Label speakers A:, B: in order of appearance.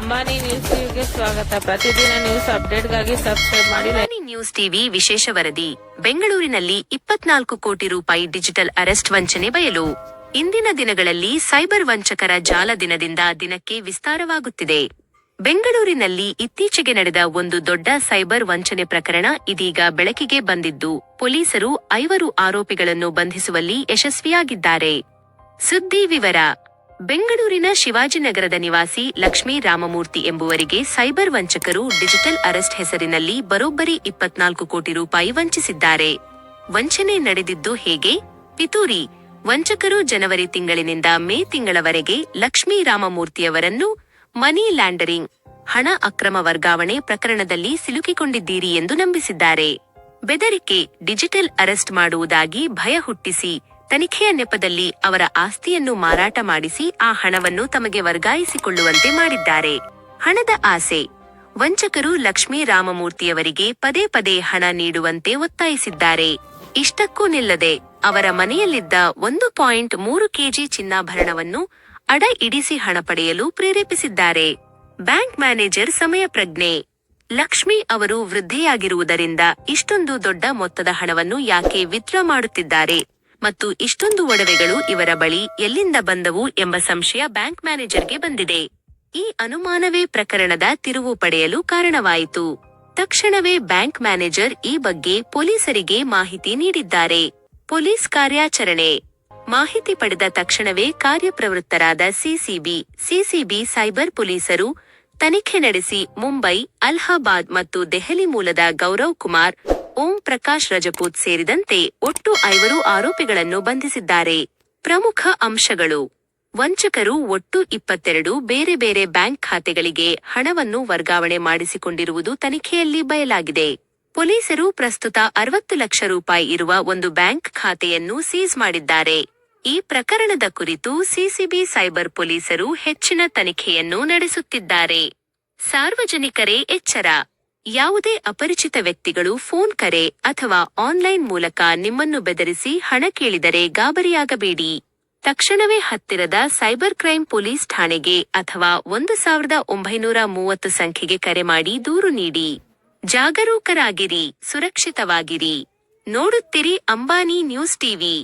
A: Ambani news ಟಿವಿಗೆ ಸ್ವಾಗತ. ಪ್ರತಿದಿನ ನ್ಯೂಸ್ ಅಪ್ಡೇಟ್ಗಾಗಿ ಸಬ್ಸ್ಕ್ರೈಬ್ ಮಾಡಿ.
B: ಅಂಬಾನಿ ನ್ಯೂಸ್ ಟಿವಿ ವಿಶೇಷ ವರದಿ. ಬೆಂಗಳೂರಿನಲ್ಲಿ 24 ಕೋಟಿ ರೂಪಾಯಿ ಡಿಜಿಟಲ್ ಅರೆಸ್ಟ್ ವಂಚನೆ ಬಯಲು. ಇಂದಿನ ದಿನಗಳಲ್ಲಿ ಸೈಬರ್ ವಂಚಕರ ಜಾಲ ದಿನದಿಂದ ದಿನಕ್ಕೆ ವಿಸ್ತಾರವಾಗುತ್ತಿದೆ. ಬೆಂಗಳೂರಿನಲ್ಲಿ ಇತ್ತೀಚೆಗೆ ನಡೆದ ಒಂದು ದೊಡ್ಡ ಸೈಬರ್ ವಂಚನೆ ಪ್ರಕರಣ ಇದೀಗ ಬೆಳಕಿಗೆ ಬಂದಿದ್ದು, ಪೊಲೀಸರು 5 ಆರೋಪಿಗಳನ್ನು ಬಂಧಿಸುವಲ್ಲಿ ಯಶಸ್ವಿಯಾಗಿದ್ದಾರೆ. ಸುದ್ದಿ ವಿವರ. ಬೆಂಗಳೂರಿನ ಶಿವಾಜಿನಗರದ ನಿವಾಸಿ ಲಕ್ಷ್ಮೀ ರಾಮಮೂರ್ತಿ ಎಂಬುವರಿಗೆ ಸೈಬರ್ ವಂಚಕರು ಡಿಜಿಟಲ್ ಅರೆಸ್ಟ್ ಹೆಸರಿನಲ್ಲಿ ಬರೋಬ್ಬರಿ 24 ಕೋಟಿ ರೂಪಾಯಿ ವಂಚಿಸಿದ್ದಾರೆ. ವಂಚನೆ ನಡೆದಿದ್ದು ಹೇಗೆ? ಪಿತೂರಿ. ವಂಚಕರು ಜನವರಿ ತಿಂಗಳಿನಿಂದ ಮೇ ತಿಂಗಳವರೆಗೆ ಲಕ್ಷ್ಮೀ ರಾಮಮೂರ್ತಿಯವರನ್ನು ಮನಿ ಲ್ಯಾಂಡರಿಂಗ್, ಹಣ ಅಕ್ರಮ ವರ್ಗಾವಣೆ ಪ್ರಕರಣದಲ್ಲಿ ಸಿಲುಕಿಕೊಂಡಿದ್ದೀರಿ ಎಂದು ನಂಬಿಸಿದ್ದಾರೆ. ಬೆದರಿಕೆ, ಡಿಜಿಟಲ್ ಅರೆಸ್ಟ್ ಮಾಡುವುದಾಗಿ ಭಯ ಹುಟ್ಟಿಸಿ, ತನಿಖೆಯ ನೆಪದಲ್ಲಿ ಅವರ ಆಸ್ತಿಯನ್ನು ಮಾರಾಟ ಮಾಡಿಸಿ ಆ ಹಣವನ್ನು ತಮಗೆ ವರ್ಗಾಯಿಸಿಕೊಳ್ಳುವಂತೆ ಮಾಡಿದ್ದಾರೆ. ಹಣದ ಆಸೆ. ವಂಚಕರು ಲಕ್ಷ್ಮೀ ರಾಮಮೂರ್ತಿಯವರಿಗೆ ಪದೇ ಪದೇ ಹಣ ನೀಡುವಂತೆ ಒತ್ತಾಯಿಸಿದ್ದಾರೆ. ಇಷ್ಟಕ್ಕೂ ನಿಲ್ಲದೆ ಅವರ ಮನೆಯಲ್ಲಿದ್ದ 1.3 ಕೆಜಿ ಚಿನ್ನಾಭರಣವನ್ನು ಅಡ ಇಡಿಸಿ ಹಣ ಪಡೆಯಲು ಪ್ರೇರೇಪಿಸಿದ್ದಾರೆ. ಬ್ಯಾಂಕ್ ಮ್ಯಾನೇಜರ್ ಸಮಯ ಪ್ರಜ್ಞೆ. ಲಕ್ಷ್ಮಿ ಅವರು ವೃದ್ಧೆಯಾಗಿರುವುದರಿಂದ ಇಷ್ಟೊಂದು ದೊಡ್ಡ ಮೊತ್ತದ ಹಣವನ್ನು ಯಾಕೆ ವಿತ್ಡ್ರಾ ಮಾಡುತ್ತಿದ್ದಾರೆ ಮತ್ತು ಇಷ್ಟೊಂದು ಒಡವೆಗಳು ಇವರ ಬಳಿ ಎಲ್ಲಿಂದ ಬಂದವು ಎಂಬ ಸಂಶಯ ಬ್ಯಾಂಕ್ ಮ್ಯಾನೇಜರ್ಗೆ ಬಂದಿದೆ. ಈ ಅನುಮಾನವೇ ಪ್ರಕರಣದ ತಿರುವು ಪಡೆಯಲು ಕಾರಣವಾಯಿತು. ತಕ್ಷಣವೇ ಬ್ಯಾಂಕ್ ಮ್ಯಾನೇಜರ್ ಈ ಬಗ್ಗೆ ಪೊಲೀಸರಿಗೆ ಮಾಹಿತಿ ನೀಡಿದ್ದಾರೆ. ಪೊಲೀಸ್ ಕಾರ್ಯಾಚರಣೆ. ಮಾಹಿತಿ ಪಡೆದ ತಕ್ಷಣವೇ ಕಾರ್ಯಪ್ರವೃತ್ತರಾದ ಸಿಸಿಬಿ ಸೈಬರ್ ಪೊಲೀಸರು ತನಿಖೆ ನಡೆಸಿ ಮುಂಬೈ, ಅಲಹಾಬಾದ್ ಮತ್ತು ದೆಹಲಿ ಮೂಲದ ಗೌರವ್ ಕುಮಾರ್, ಓಂ ಪ್ರಕಾಶ್ ರಜಪೂತ್ ಸೇರಿದಂತೆ ಒಟ್ಟು 5 ಆರೋಪಿಗಳನ್ನು ಬಂಧಿಸಿದ್ದಾರೆ. ಪ್ರಮುಖ ಅಂಶಗಳು. ವಂಚಕರು ಒಟ್ಟು 22 ಬೇರೆ ಬೇರೆ ಬ್ಯಾಂಕ್ ಖಾತೆಗಳಿಗೆ ಹಣವನ್ನು ವರ್ಗಾವಣೆ ಮಾಡಿಸಿಕೊಂಡಿರುವುದು ತನಿಖೆಯಲ್ಲಿ ಬಯಲಾಗಿದೆ. ಪೊಲೀಸರು ಪ್ರಸ್ತುತ 60 ಲಕ್ಷ ರೂಪಾಯಿ ಇರುವ ಒಂದು ಬ್ಯಾಂಕ್ ಖಾತೆಯನ್ನು ಸೀಸ್ ಮಾಡಿದ್ದಾರೆ. ಈ ಪ್ರಕರಣದ ಕುರಿತು ಸಿಸಿಬಿ ಸೈಬರ್ ಪೊಲೀಸರು ಹೆಚ್ಚಿನ ತನಿಖೆಯನ್ನು ನಡೆಸುತ್ತಿದ್ದಾರೆ. ಸಾರ್ವಜನಿಕರೇ ಎಚ್ಚರ. ಯಾವುದೇ ಅಪರಿಚಿತ ವ್ಯಕ್ತಿಗಳು ಫೋನ್ ಕರೆ ಅಥವಾ ಆನ್ಲೈನ್ ಮೂಲಕ ನಿಮ್ಮನ್ನು ಬೆದರಿಸಿ ಹಣ ಕೇಳಿದರೆ ಗಾಬರಿಯಾಗಬೇಡಿ. ತಕ್ಷಣವೇ ಹತ್ತಿರದ ಸೈಬರ್ ಕ್ರೈಂ ಪೊಲೀಸ್ ಠಾಣೆಗೆ ಅಥವಾ 1930 ಸಂಖ್ಯೆಗೆ ಕರೆ ಮಾಡಿ ದೂರು ನೀಡಿ. ಜಾಗರೂಕರಾಗಿರಿ, ಸುರಕ್ಷಿತವಾಗಿರಿ. ನೋಡುತ್ತಿರಿ ಅಂಬಾನಿ ನ್ಯೂಸ್ ಟಿವಿ.